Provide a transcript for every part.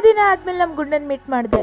ದಿನ ಆದ್ಮೇಲೆ ನಮ್ಮ ಗುಂಡನ್ ಮೀಟ್ ಮಾಡಿದೆ.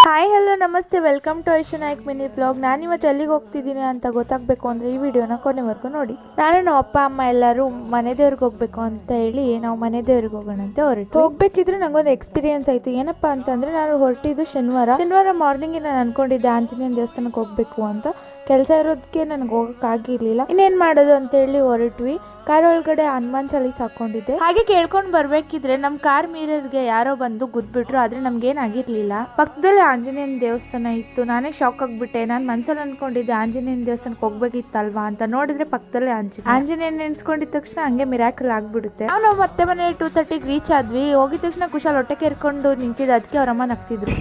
ಹಾಯ್ ಹಲೋ ನಮಸ್ತೆ, welcome to Aishu Naik mini blog. ನಾನಿವತ್ತು ಎಲ್ಲಿಗೆ ಹೋಗ್ತಿದ್ದೀನಿ ಅಂತ ಗೊತ್ತಾಗಬೇಕು ಅಂದರೆ ಈ ವಿಡಿಯೋನ ಕೊನೆವರೆಗೂ ನೋಡಿ. ನಾನು ನಮ್ಮ ಅಪ್ಪ ಅಮ್ಮ ಎಲ್ಲರೂ ಮನೆ ದೇವ್ರಿಗೆ ಹೋಗ್ಬೇಕು ಅಂತ ಹೇಳಿ ನಾವು ಮನೆ ದೇವ್ರಿಗೆ ಹೋಗೋಣ ಅಂತ ಹೋಗ್ಬೇಕಿದ್ರೆ ನಂಗೊಂದು ಎಕ್ಸ್ಪೀರಿಯನ್ಸ್ ಆಯಿತು. ಏನಪ್ಪ ಅಂತಂದರೆ ನಾನು ಹೊರಟಿದ್ದು ಶನಿವಾರ ಮಾರ್ನಿಂಗ್ ನಾನು ಅನ್ಕೊಂಡಿದ್ದೆ ಆಂಜನೇಯನ ದೇವಸ್ಥಾನಕ್ಕೆ ಹೋಗಬೇಕು ಅಂತ. ಕೆಲಸ ಇರೋದಕ್ಕೆ ನನಗೆ ಹೋಗೋಕ್ಕಾಗಿರ್ಲಿಲ್ಲ. ಇನ್ನೇನು ಮಾಡೋದು ಅಂತ ಹೇಳಿ ಹೊರಟ್ವಿ. ಕಾರ್ ಒಳಗಡೆ ಹನುಮಾನ್ ಚಾಲೀಸ್ ಹಾಕೊಂಡಿದ್ದೆ. ಹಾಗೆ ಕೇಳ್ಕೊಂಡು ಬರ್ಬೇಕಿದ್ರೆ ನಮ್ಮ ಕಾರ್ ಮಿರರ್ಗೆ ಯಾರೋ ಬಂದು ಗುದ್ಬಿಟ್ರು. ಆದ್ರೆ ನಮ್ಗೇನಾಗಿರ್ಲಿಲ್ಲ. ಪಕ್ಕದಲ್ಲಿ ಆಂಜನೇಯನ ದೇವಸ್ಥಾನ ಇತ್ತು. ನಾನೇ ಶಾಕ್ ಆಗ್ಬಿಟ್ಟೆ. ನಾನು ಮನ್ಸಲ್ಲಿ ಅನ್ಕೊಂಡಿದ್ದೆ ಆಂಜನೇಯನ ದೇವಸ್ಥಾನಕ್ಕೆ ಹೋಗ್ಬೇಕಿತ್ತಲ್ವಾ ಅಂತ. ನೋಡಿದ್ರೆ ಪಕ್ಕದಲ್ಲೇ ಆಂಜನೇಯನ ನೆನ್ಸ್ಕೊಂಡಿದ ತಕ್ಷಣ ಹಂಗೆ ಮಿರಾಕಲ್ ಆಗ್ಬಿಡುತ್ತೆ. ನಾವು ಮತ್ತೆ ಮನೆ 2:30ಗೆ ರೀಚ್ ಆದ್ವಿ. ಹೋಗಿದ ತಕ್ಷಣ ಕುಶಾಲ್ ಹೊಟ್ಟೆ ಕೇರ್ಕೊಂಡು ನಿಂತಿದ್ದು. ಅದಕ್ಕೆ ಅವ್ರಮ್ಮ ನಗ್ತಿದ್ರು.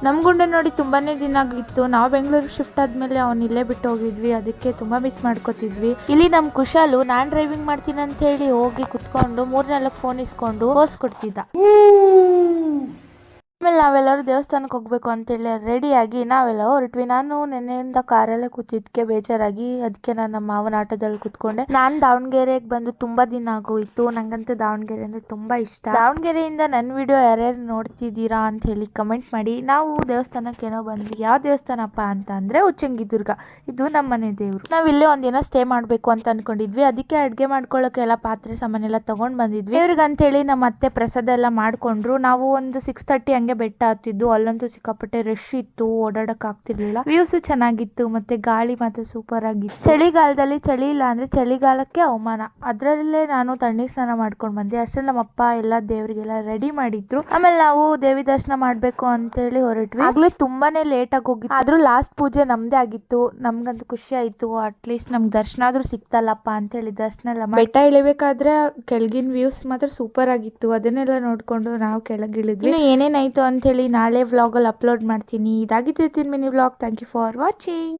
ನಮ್ಮ ಗುಂಡೆ ನೋಡಿ ತುಂಬಾನೇ ದಿನ ಆಗಿತ್ತು. ನಾವು ಬೆಂಗಳೂರು ಶಿಫ್ಟ್ ಆದ್ಮೇಲೆ ಅವ್ನು ಇಲ್ಲೇ ಬಿಟ್ಟು ಹೋಗಿದ್ವಿ. ಅದಕ್ಕೆ ತುಂಬಾ ಮಿಸ್ ಮಾಡ್ಕೋತಿದ್ವಿ. ಇಲ್ಲಿ ನಮ್ಮ ಕುಶಾಲು ನಾನ್ ಡ್ರೈವಿಂಗ್ ಮಾಡ್ತೀನಿ ಅಂತ ಹೇಳಿ ಹೋಗಿ ಕುತ್ಕೊಂಡು 3-4 ಫೋನ್ ಇಸ್ಕೊಂಡು ಪೋಸ್ ಕೊಡ್ತಿದ್ದ. ಆಮೇಲೆ ನಾವೆಲ್ಲರೂ ದೇವಸ್ಥಾನಕ್ಕೆ ಹೋಗ್ಬೇಕು ಅಂತೇಳಿ ರೆಡಿಯಾಗಿ ನಾವೆಲ್ಲ ಹೊರಟ್ವಿ. ನಾನು ನೆನ್ನೆಯಿಂದ ಕಾರಲ್ಲೇ ಕೂತಿದ್ಕೆ ಬೇಜಾರಾಗಿ ಅದಕ್ಕೆ ನಾನು ನಮ್ಮ ಮಾವನ ಆಟೋದಲ್ಲಿ ಕೂತ್ಕೊಂಡೆ. ನಾನು ದಾವಣಗೆರೆಗೆ ಬಂದು ತುಂಬಾ ದಿನ ಆಗೋಯ್ತು. ನಂಗಂತೂ ದಾವಣಗೆರೆ ಅಂದ್ರೆ ತುಂಬಾ ಇಷ್ಟ. ದಾವಣಗೆರೆಯಿಂದ ನನ್ನ ವಿಡಿಯೋ ಯಾರ್ಯಾರು ನೋಡ್ತಿದ್ದೀರಾ ಅಂತ ಹೇಳಿ ಕಮೆಂಟ್ ಮಾಡಿ. ನಾವು ದೇವಸ್ಥಾನಕ್ಕೆ ಏನೋ ಬಂದ್ವಿ. ಯಾವ ದೇವಸ್ಥಾನಪ್ಪ ಅಂತ ಅಂದ್ರೆ ಉಚ್ಚಂಗಿದುರ್ಗ. ಇದು ನಮ್ಮ ಮನೆ ದೇವ್ರು. ನಾವ್ ಇಲ್ಲೇ ಒಂದಿನ ಸ್ಟೇ ಮಾಡ್ಬೇಕು ಅಂತ ಅನ್ಕೊಂಡಿದ್ವಿ. ಅದಕ್ಕೆ ಅಡ್ಗೆ ಮಾಡ್ಕೊಳ್ಳೋಕೆ ಎಲ್ಲ ಪಾತ್ರೆ ಸಾಮಾನೆಲ್ಲ ತಗೊಂಡ್ ಬಂದಿದ್ವಿ. ದೇವ್ರಿಗೆ ಅಂತ ಹೇಳಿ ನಮ್ಮ ಅತ್ತೆ ಪ್ರಸಾದ ಎಲ್ಲ ಮಾಡ್ಕೊಂಡ್ರು. ನಾವು ಒಂದು 6:30 ಹಂಗೆ ಬೆಟ್ಟ ಹತ್ತಿದ್ದು. ಅಲ್ಲಂತೂ ಸಿಕ್ಕಾಪಟ್ಟೆ ರಶ್ ಇತ್ತು, ಓಡಾಡಕ್ ಆಗ್ತಿರ್ಲಿಲ್ಲ. ವ್ಯೂಸ್ ಚೆನ್ನಾಗಿತ್ತು, ಮತ್ತೆ ಗಾಳಿ ಮಾತ್ರ ಸೂಪರ್ ಆಗಿತ್ತು. ಚಳಿಗಾಲದಲ್ಲಿ ಚಳಿ ಇಲ್ಲ ಅಂದ್ರೆ ಚಳಿಗಾಲಕ್ಕೆ ಅವಮಾನ. ಅದ್ರಲ್ಲೇ ನಾನು ತಣ್ಣೀರ್ ಸ್ನಾನ ಮಾಡ್ಕೊಂಡ್ ಬಂದೆ. ಅಷ್ಟ್ರಲ್ಲಿ ನಮ್ಮಪ್ಪ ಎಲ್ಲ ದೇವ್ರಿಗೆಲ್ಲ ರೆಡಿ ಮಾಡಿದ್ರು. ಆಮೇಲೆ ನಾವು ದೇವಿ ದರ್ಶನ ಮಾಡ್ಬೇಕು ಅಂತ ಹೇಳಿ ಹೊರಟ್ವಿ. ಆಗ್ಲೇ ತುಂಬಾನೇ ಲೇಟ್ ಆಗಿ ಹೋಗಿತ್ತು. ಆದ್ರೂ ಲಾಸ್ಟ್ ಪೂಜೆ ನಮ್ದೇ ಆಗಿತ್ತು. ನಮ್ಗಂತೂ ಖುಷಿ ಆಯ್ತು. ಅಟ್ಲೀಸ್ಟ್ ನಮ್ಗೆ ದರ್ಶನ ಆದ್ರೂ ಸಿಕ್ತಲ್ಲಪ್ಪ ಅಂತ ಹೇಳಿ ದರ್ಶನ ಎಲ್ಲ ಬೆಟ್ಟ ಇಳಿಬೇಕಾದ್ರೆ ಕೆಳಗಿನ ವ್ಯೂಸ್ ಮಾತ್ರ ಸೂಪರ್ ಆಗಿತ್ತು. ಅದನ್ನೆಲ್ಲ ನೋಡ್ಕೊಂಡು ನಾವು ಕೆಳಗಿಳಿದ್ವಿ. ಏನೇನಾಯ್ತು ಅಂತ ಹೇಳಿ ನಾಳೆ ವ್ಲಾಗ್ ಅಲ್ಲಿ ಅಪ್ಲೋಡ್ ಮಾಡ್ತೀನಿ. ಇದಾಗಿತ್ತು mini vlog. Thank you for watching.